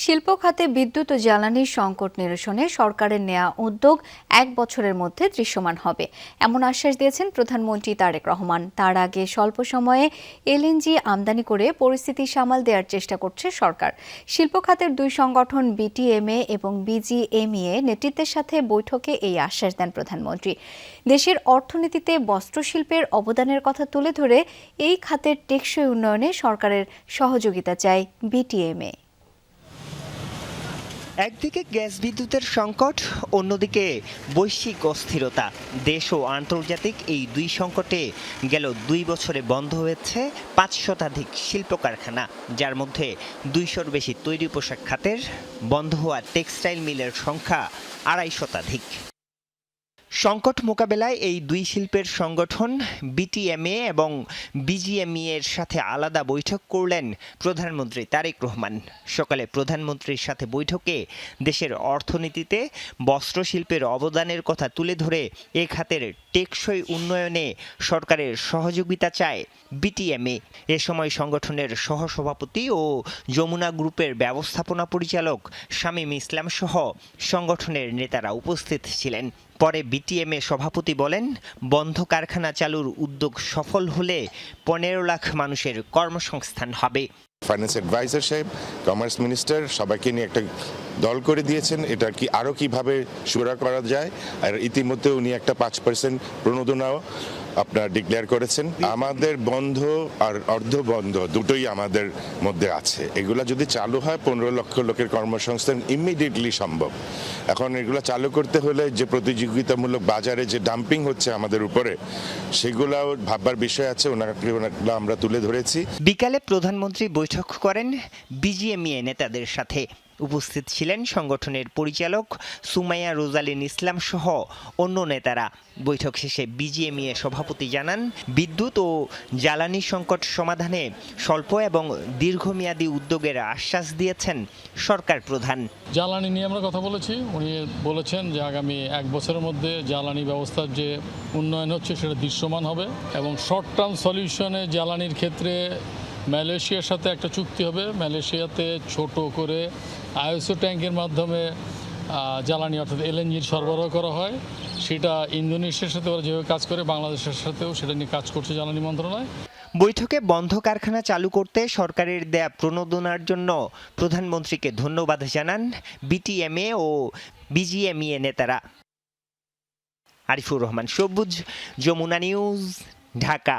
শিল্প খাতে বিদ্যুৎ ও জ্বালানির সংকট নিরসনে সরকারের নেয়া উদ্যোগ ১ বছরের মধ্যে দৃশ্যমান হবে এমন আশ্বাস দিয়েছেন প্রধানমন্ত্রী তারেক রহমান। তার আগে স্বল্প সময়ে এলএনজি আমদানি করে পরিস্থিতি সামাল দেওয়ার চেষ্টা করছে সরকার। শিল্প খাতের দুই সংগঠন বিটিএমএ এবং বিজিএমইএ নেতৃত্বের সাথে বৈঠকে এই আশ্বাস দেন প্রধানমন্ত্রী। দেশের অর্থনীতিতে বস্ত্রশিল্পের অবদানের কথা তুলে ধরে এই খাতের টেকসই উন্নয়নে সরকারের সহযোগিতা চায় বিটিএমএ। একদিকে গ্যাস বিদ্যুতের সংকট, অন্যদিকে বৈশ্বিক অস্থিরতা। দেশ ও আন্তর্জাতিক এই দুই সংকটে গেল ২ বছরে বন্ধ হয়েছে ৫ শতাধিক শিল্প কারখানা, যার মধ্যে ২০০-র বেশি তৈরি পোশাক খাতের। বন্ধ হওয়া টেক্সটাইল মিলের সংখ্যা ২৫ শতাধিক। সংকট মোকাবেলায় এই দুই শিল্পের সংগঠন বিটিএমএ এবং বিজিএমইএ এর সাথে আলাদা বৈঠক করলেন প্রধানমন্ত্রী তারেক রহমান। সকালে প্রধানমন্ত্রীর সাথে বৈঠকে দেশের অর্থনীতিতে বস্ত্রশিল্পের অবদানের কথা তুলে ধরে এ খাতের টেকসই উন্নয়নে সরকারের সহযোগিতা চায় বিটিএমএ। এ সময় সংগঠনের সহসভাপতি ও যমুনা গ্রুপের ব্যবস্থাপনা পরিচালক শামীম ইসলাম সহ সংগঠনের নেতারা উপস্থিত ছিলেন। পরে বিটিএমএ সভাপতি বলেন, বন্ধ কারখানা চালুর উদ্যোগ সফল হলে ১৫ লাখ মানুষের কর্মসংস্থান হবে। ফাইন্যান্স অ্যাডভাইজার সাহেব, কমার্স মিনিস্টার সবাইকে নিয়ে একটা দল করে দিয়েছেন, এটা কি আরও কিভাবে সুরা করা যায়। আর ইতিমধ্যে উনি একটা ৫% প্রণোদনাও আপনার ডিক্লেয়ার করেছেন। আমাদের বন্ধ আর অর্ধ বন্ধ দুটোই আমাদের মধ্যে আছে। এগুলা যদি চালু হয় ১৫ লক্ষ লোকের কর্মসংস্থান ইমিডিয়েটলি সম্ভব। এখন এগুলো চালু করতে হলে যে প্রতিযোগিতামূলক বাজারে যে ডাম্পিং হচ্ছে আমাদের উপরে, সেগুলাও ভাববার বিষয় আছে, ওনাগুলো আমরা তুলে ধরেছি। বিকালে প্রধানমন্ত্রী বৈঠক করেন বিজিএমইএ নেতাদের সাথে। উপস্থিত ছিলেন সংগঠনের পরিচালক সুমাইয়া রোজালিন ইসলাম সহ অন্য নেতারা। বৈঠক শেষে বিজিএমইএ সভাপতি জানান, বিদ্যুৎ ও জ্বালানি সংকট সমাধানে স্বল্প এবং দীর্ঘমেয়াদী উদ্যোগের আশ্বাস দিয়েছেন সরকার প্রধান। জ্বালানি নিয়ে আমরা কথা বলেছি। উনি বলেছেন যে আগামী ১ বছরের মধ্যে জ্বালানি ব্যবস্থার যে উন্নয়ন হচ্ছে সেটা দৃশ্যমান হবে এবং শর্ট টার্ম সলিউশনে জ্বালানির ক্ষেত্রে মালয়েশিয়ার সাথে একটা চুক্তি হবে। মালয়েশিয়াতে ছোট করে আইএসও ট্যাঙ্কের মাধ্যমে জ্বালানি অর্থাৎ এলএনজির সরবরাহ করা হয়। সেটা ইন্দোনেশিয়ার সাথে ওরা যেভাবে কাজ করে, বাংলাদেশের সাথেও সেটা নিয়ে কাজ করছে জ্বালানি মন্ত্রণালয়। বৈঠকে বন্ধ কারখানা চালু করতে সরকারের দেয়া প্রণোদনার জন্য প্রধানমন্ত্রীকে ধন্যবাদ জানান বিটিএমএ ও বিজিএমইএ নেতারা। আরিফুর রহমান সবুজ, যমুনা নিউজ, ঢাকা।